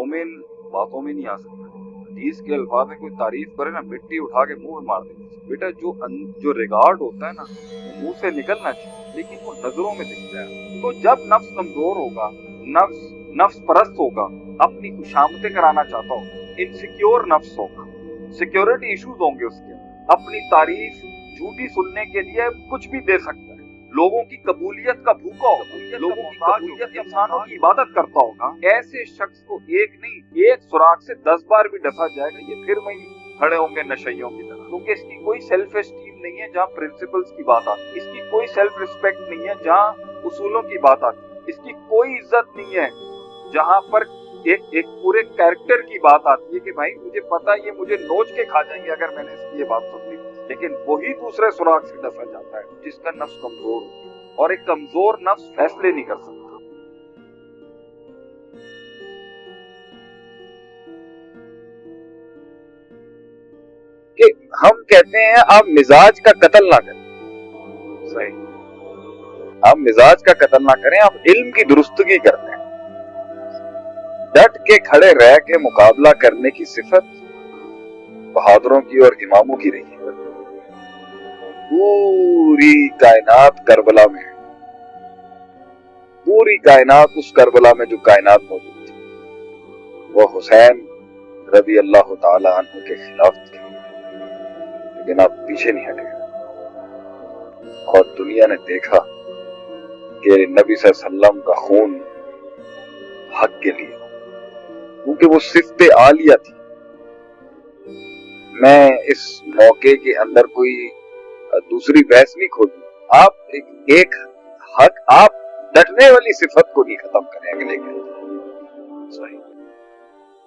मोमिन बातों में नहीं आ सकता। हदीस के अल्फाज में कोई तारीफ करे ना, मिट्टी उठा के मुंह में मार दे। बेटा जो रिगार्ड होता है ना, वो मुंह से निकलना चाहिए, लेकिन वो नजरों में दिखता है। तो जब नफ्स कमजोर होगा, नफ्स परस्त होगा, अपनी खुशामतें कराना चाहता होगा, इनसिक्योर नफ्स होगा, सिक्योरिटी इश्यूज होंगे उसके, अपनी तारीफ झूठी सुनने के लिए कुछ भी दे सकता है, लोगों की कबूलियत का भूखा होगा, लोगों की कबूलियत, इंसानों की इबादत करता होगा। ऐसे शख्स को एक नहीं, एक सुराख से 10 बार भी डसा जाएगा, ये फिर वही खड़े होंगे नशइयों की तरह, क्योंकि इसकी कोई सेल्फ एस्टीम नहीं है जहाँ प्रिंसिपल्स की बात आती है, इसकी कोई सेल्फ रिस्पेक्ट नहीं है जहाँ उसूलों की बात आती है, इसकी कोई इज्जत नहीं है जहाँ पर एक पूरे कैरेक्टर की बात आती है कि भाई मुझे पता है ये मुझे नोच के खा जाएंगे अगर मैंने इसकी ये बात सुन ली। लेकिन वही दूसरे सुराग से डसा जाता है जिसका नफ्स कमजोर हो, और एक कमजोर नफ्स फैसले नहीं कर सकता। कि हम कहते हैं आप मिजाज का कत्ल ना करें, सही, आप मिजाज का कत्ल ना करें, आप इल्म की दुरुस्तगी करते हैं। डट के खड़े रह के मुकाबला करने की सिफत बहादुरों की और इमामों की रही है। पूरी कायनात करबला में है, पूरी कायनात उस करबला में जो कायनात मौजूद थी, वो हुसैन रज़ी अल्लाह ताला अन्हु के खिलाफ थी, लेकिन आप पीछे नहीं हटे और दुनिया ने देखा कि नबी सल्लल्लाहु अलैहि वसल्लम का खून हक के लिए, क्योंकि वो सिफ्ते आलिया थी। मैं इस मौके के अंदर कोई दूसरी बहस नहीं खोलूं, आप एक हक, आप डटने वाली सिफत को नहीं खत्म करें अगले के,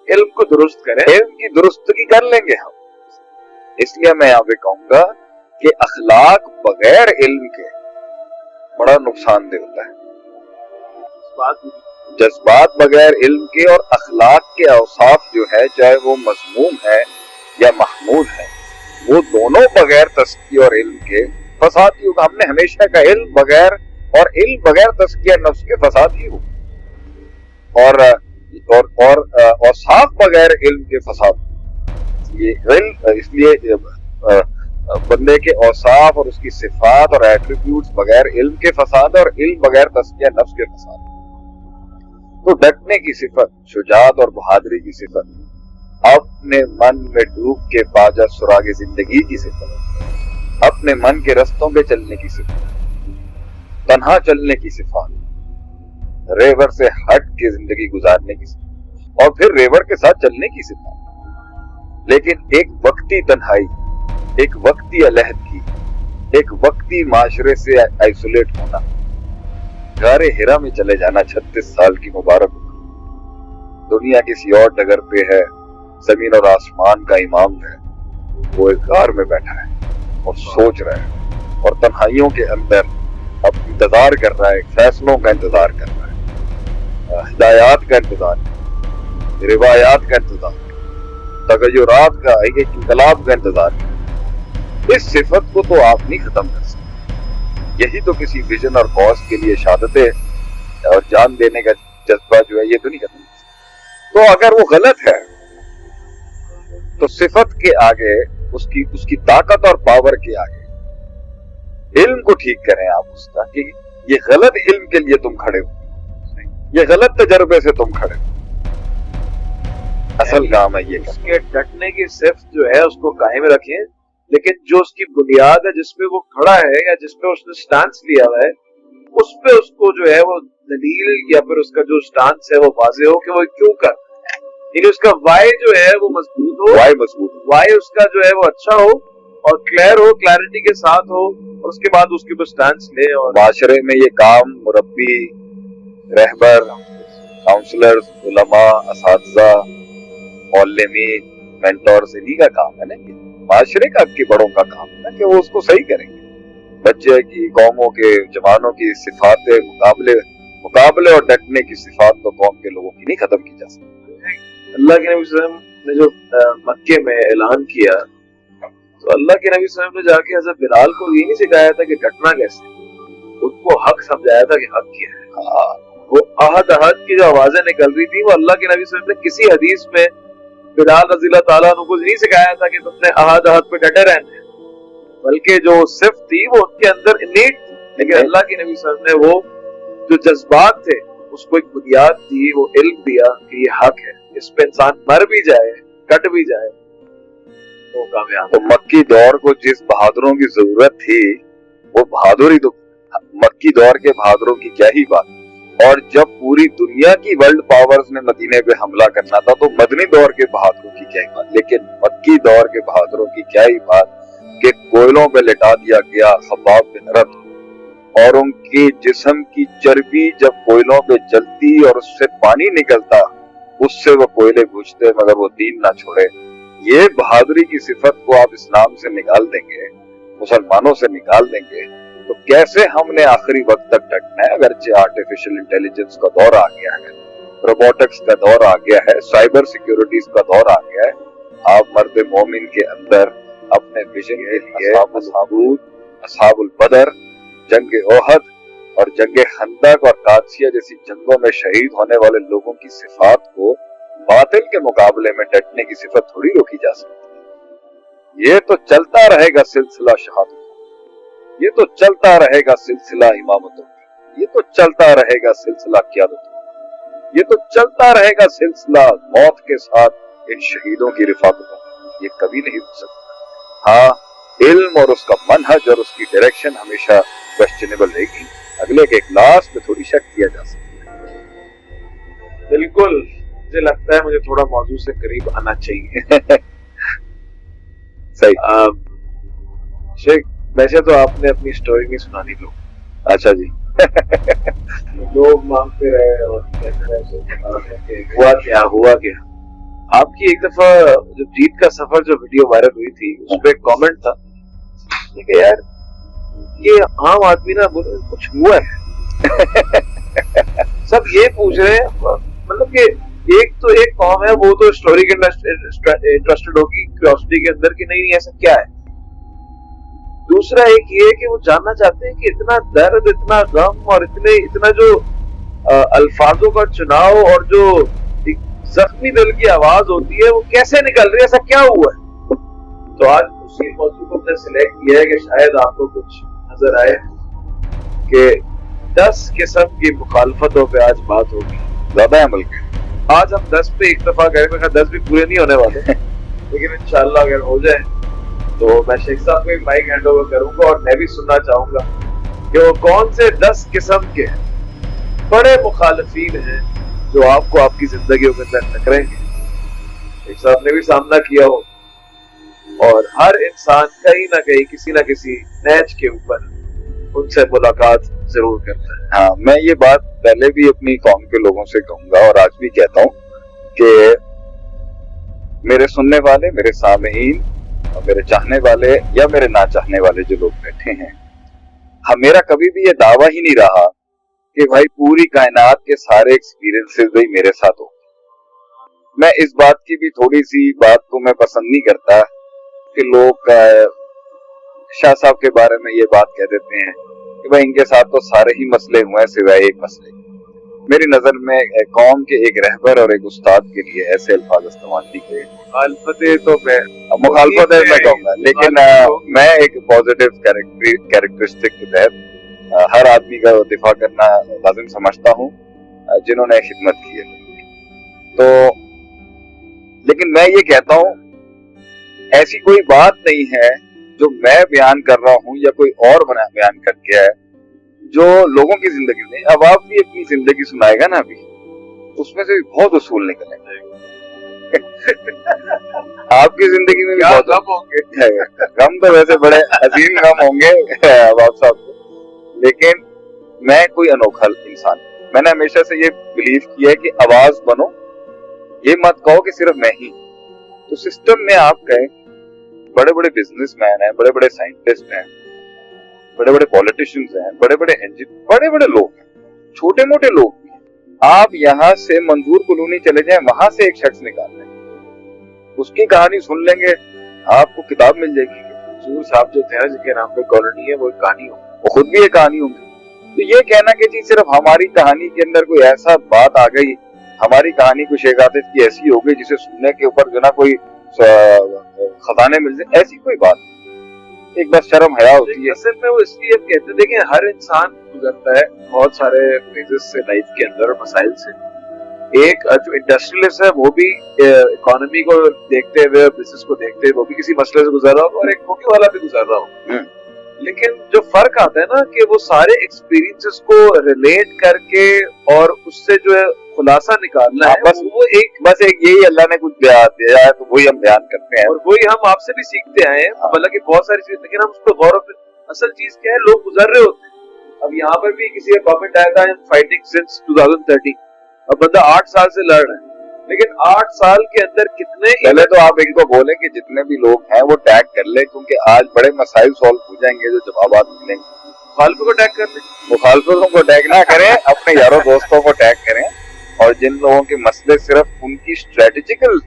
इल्म को दुरुस्त करें, इल्म की दुरुस्तगी कर लेंगे हम। इसलिए मैं यहाँ पे कहूंगा कि अखलाक बगैर इल्म के बड़ा नुकसानदेह होता है। जज्बात बगैर इल्म के और अखलाक के औसाफ जो है, चाहे वो मज़मूम है या महमूद है, वो दोनों बगैर तस्किया और इल्म के फसाद ही होगा। हमने हमेशा का इल्म बगैर और इल्म बगैर तस्किया नफ्स के फसाद ही होगा, और औसाफ बगैर इल्म के फसाद। इसलिए बंदे के औसाफ और उसकी सिफात और एट्रीब्यूट्स बगैर इल्म के फसाद और इल्म बगैर तस्किया नफ्स के फसाद। तो डटने की सिफत, शुजात और बहादुरी की सिफत, अपने मन में डूब के पाजा सुरागे जिंदगी की सिफत, अपने मन के रस्तों पे चलने की सिफत, तन्हा चलने की सिफत, रेवर से हट के जिंदगी गुजारने की सिफत, और फिर रेवर के साथ चलने की सिफत। लेकिन एक वक्ती तन्हाई, एक वक्ती अलहदगी, एक वक्ती माशरे से आइसोलेट होना, गारे हिरा में चले जाना, 36 साल की मुबारक, दुनिया किसी और डगर पे है, जमीन और आसमान का इमाम है, वो एक गार में बैठा है और सोच रहा है, और तन्हाइयों के अंदर अब इंतजार कर रहा है, फैसलों का इंतजार कर रहा है, हिदायत का इंतजार, रिवायात का इंतजार, तगय्युरात का, एक इंकलाब का इंतजार। इस सिफत को तो आप नहीं खत्म कर सकते। यही तो किसी विजन और कॉज के लिए शहादतें और जान देने का जज्बा जो है, ये तो नहीं खत्म कर सकते। तो अगर वो गलत है तो सिफत के आगे, उसकी ताकत और पावर के आगे इल्म को ठीक करें आप उसका, कि ये गलत इल्म के लिए तुम खड़े हो, ये गलत तजर्बे से तुम खड़े हो, असल काम है ये। उसके डटने की सिर्फ जो है उसको कायम रखें, लेकिन जो उसकी बुनियाद है, जिसपे वो खड़ा है या जिसपे उसने स्टांस लिया हुआ है, उस पे उसको जो है वो दलील या फिर उसका जो स्टांस है वो वाज़ेह हो कि वो क्यों कर, यानी उसका वाई जो है वो मजबूत हो, वाई उसका जो है वो अच्छा हो और क्लियर हो, क्लैरिटी के साथ हो, और उसके बाद उसके ऊपर स्टांस ले। और माशरे में ये काम मुरब्बी, रहबर, काउंसलर्स, उलमा, असातिज़ा, मौलवीन, मेंटोर्स, इन्हीं का काम है ना, माशरे का के बड़ों का काम है ना कि वो उसको सही करेंगे। बच्चे की, कौमों के, जवानों की सिफातें, मुकाबले और डटने की सिफात तो कौम के लोगों की नहीं खत्म की जा सकती। अल्लाह के नबी सल्लल्लाहु अलैहि वसल्लम ने जो मक्के में ऐलान किया, तो अल्लाह के नबी सल्लल्लाहु अलैहि वसल्लम ने जाके हज़रत बिलाल को ये नहीं सिखाया था कि डटना कैसे, उनको हक समझाया था कि हक क्या है। وہ अहद की जो आवाजें निकल रही थी वो अल्लाह के नबी सल्लल्लाहु अलैहि वसल्लम ने किसी हदीस में बिलाल रज़ी अल्लाह ताला अन्हु को नहीं सिखाया था कि तुमने अहद पे डटे रहना है, बल्कि जो सिर्फ थी वो उनके अंदर इनेट थी। लेकिन अल्लाह के नबी सल्लल्लाहु अलैहि वसल्लम ने वो जो जज्बात थे उसको एक बुनियाद दी, वो इल्म दिया कि ये हक है, इस पे इंसान मर भी जाए कट भी जाए तो कामयाब। तो मक्की दौर को जिस बहादुरों की जरूरत थी वो बहादुरी तो मक्की दौर के बहादुरों की क्या ही बात। और जब पूरी दुनिया की वर्ल्ड पावर्स ने मदीने पे हमला करना था तो मदनी दौर के बहादुरों की क्या ही बात। लेकिन मक्की दौर के बहादुरों की क्या ही बात कि कोयलों पे लिटा दिया गया खब्बाब बिन अरत, और उनके जिस्म की चर्बी जब कोयलों पे जलती और उससे पानी निकलता उससे वो कोयले बुझते मगर वो दीन ना छोड़े। ये बहादुरी की सिफत को आप इस्लाम से निकाल देंगे, मुसलमानों से निकाल देंगे, तो कैसे हमने आखिरी वक्त तक डटना है। अगरचे आर्टिफिशियल इंटेलिजेंस का दौर आ गया है, रोबोटिक्स का दौर आ गया है, साइबर सिक्योरिटीज का दौर आ गया है। आप मर्द मोमिन के अंदर अपने विजन के लिए असहाबुल बदर, जंग ओहद और जंग खंदक और कादसिया जैसी जंगों में शहीद होने वाले लोगों की सिफात को बातिल के मुकाबले में डटने की सिफत थोड़ी रोकी जा सकती। ये तो चलता रहेगा सिलसिला शहादत, ये तो चलता रहेगा सिलसिला इमामतों, ये तो चलता रहेगा सिलसिला क़यादतों, ये तो चलता रहेगा सिलसिला मौत के साथ इन शहीदों की रिफाकतों। ये कभी नहीं रुक सकता। हाँ, इल्म और उसका मनहज और उसकी डायरेक्शन हमेशा क्वेश्चनेबल रहेगी। अगले के इखलास पे थोड़ी शक किया जा सकता है। बिल्कुल, मुझे लगता है मुझे थोड़ा मौजू से करीब आना चाहिए। सही। शेख, वैसे तो आपने अपनी स्टोरी नहीं सुनानी लोग। अच्छा जी। लोग मांगते रहे और हुआ क्या। आपकी एक दफा जब जीत का सफर जो वीडियो वायरल हुई थी उस पे कमेंट था कि यार ये आम आदमी ना कुछ हुआ है। सब ये पूछ रहे हैं, मतलब कि एक कौम है वो तो स्टोरी के इंटरेस्टेड होगी क्यूरियोसिटी के अंदर कि नहीं ऐसा क्या है। दूसरा एक ये कि वो जानना चाहते हैं कि इतना दर्द, इतना गम और इतना जो अल्फाजों का चुनाव और जो जख्मी दिल की आवाज होती है वो कैसे निकल रही है, ऐसा क्या हुआ है। तो आज उसी मौजू को हमने सिलेक्ट किया है कि शायद आपको कुछ नजर आए कि 10 किस्म की मुखालफतों पे आज बात होगी। ज्यादा अमल के आज हम 10 पे एक दफा करें, मेरे 10 भी पूरे नहीं होने वाले लेकिन इंशाल्लाह अगर हो जाए तो मैं शेख साहब को एक माइक हैंड ओवर करूंगा और मैं भी सुनना चाहूंगा कि वो कौन से 10 किस्म के बड़े मुखालिफीन हैं जो आपको आपकी जिंदगी के अंदर टकराएंगे। शेख साहब ने भी सामना किया हो और हर इंसान कहीं ना कहीं किसी ना किसी नैच के ऊपर उनसे मुलाकात जरूर करता है। हाँ, मैं ये बात पहले भी अपनी कौम के लोगों से कहूंगा और आज भी कहता हूँ कि मेरे सुनने वाले, मेरे सामईन और मेरे चाहने वाले या मेरे ना चाहने वाले जो लोग बैठे हैं, मेरा कभी भी ये दावा ही नहीं रहा कि भाई पूरी कायनात के सारे एक्सपीरियंसेस भाई मेरे साथ हो। मैं इस बात की भी थोड़ी सी बात को मैं पसंद नहीं करता कि लोग शाह साहब के बारे में ये बात कह देते हैं कि भाई इनके साथ तो सारे ही मसले हुए हैं सिवाय एक मसले। मेरी नजर में कौम के एक रहबर और एक उस्ताद के लिए ऐसे अल्फाज इस्तेमाल नहीं किए। मुखालफत है मैं कहूँगा, लेकिन मैं एक पॉजिटिव कैरेक्टरिस्टिक के तहत हर आदमी का दिफा करना लाजिम समझता हूँ जिन्होंने खिदमत की है। तो लेकिन मैं ये कहता हूँ ऐसी कोई बात नहीं है जो मैं बयान कर रहा हूँ या कोई और बयान कर गया है जो लोगों की जिंदगी में। अब आप भी अपनी जिंदगी सुनाएगा ना, अभी उसमें से भी बहुत उसूल निकलेंगे। आपकी जिंदगी में भी बहुत गम होंगे। गम तो वैसे बड़े अजीम गम होंगे अहबाब साहब को, लेकिन मैं कोई अनोखा इंसान। मैंने हमेशा से ये बिलीव किया है कि आवाज बनो, ये मत कहो कि सिर्फ मैं ही। तो सिस्टम में आप कहें बड़े बड़े बिजनेसमैन हैं, बड़े बड़े साइंटिस्ट हैं, बड़े बड़े पॉलिटिशियंस हैं, बड़े बड़े इंजीनियर, बड़े बड़े लोग हैं, छोटे मोटे लोग भी हैं। आप यहाँ से मंजूर कॉलोनी चले जाएं, वहां से एक शख्स निकाल लें, उसकी कहानी सुन लेंगे, आपको किताब मिल जाएगी। मंजूर साहब जो थे जिनके नाम पे कॉलोनी है वो एक कहानी हो, वो खुद भी एक कहानी होंगे। तो ये कहना कि जी सिर्फ हमारी कहानी के अंदर कोई ऐसा बात आ गई, हमारी कहानी कुछ शेख आतिफ की ऐसी हो गई जिसे सुनने के ऊपर जो ना कोई खजाने मिल जाए, ऐसी कोई बात नहीं। एक बस शर्म हया होती है। असल में वो इसलिए कहते हैं, देखें हर इंसान गुजरता है बहुत सारे फेजेस से लाइफ के अंदर और मसाइल से। एक जो इंडस्ट्रियलिस्ट है वो भी इकोनॉमी को देखते हुए, बिजनेस को देखते हुए वो भी किसी मसले से गुजर रहा हो, और एक होगी वाला भी गुजर रहा हो। लेकिन जो फर्क आता है ना कि वो सारे एक्सपीरियंसेस को रिलेट करके और उससे जो है खुलासा निकालना है, बस यही अल्लाह ने कुछ बयान दिया है तो वही हम बयान करते हैं, और वही हम आपसे भी सीखते आए हैं। हालांकि बहुत सारी चीज, लेकिन हम उस पर गौर, असल चीज क्या है, लोग गुजर रहे होते हैं। अब यहाँ पर भी किसी का कमेंट आया था, फाइटिंग सिंस 2013, अब बंदा 8 साल से लड़ रहा है, लेकिन 8 साल के अंदर कितने, पहले तो आप इनको बोले कि जितने भी लोग हैं वो टैग कर ले, क्योंकि आज बड़े मसाइल सॉल्व हो जाएंगे जो जवाब मिलेंगे। मुखालफों को टैग कर ले, मुखालफों को टैग ना करें, अपने यारों दोस्तों को टैग करें, और जिन लोगों के मसले सिर्फ उनकी स्ट्रेटेजिकल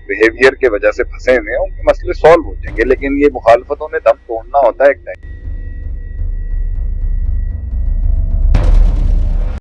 बिहेवियर के वजह से फंसे हुए हैं उनके मसले सॉल्व हो जाएंगे। लेकिन ये मुखालफतों ने दम तोड़ना होता है एक टाइम।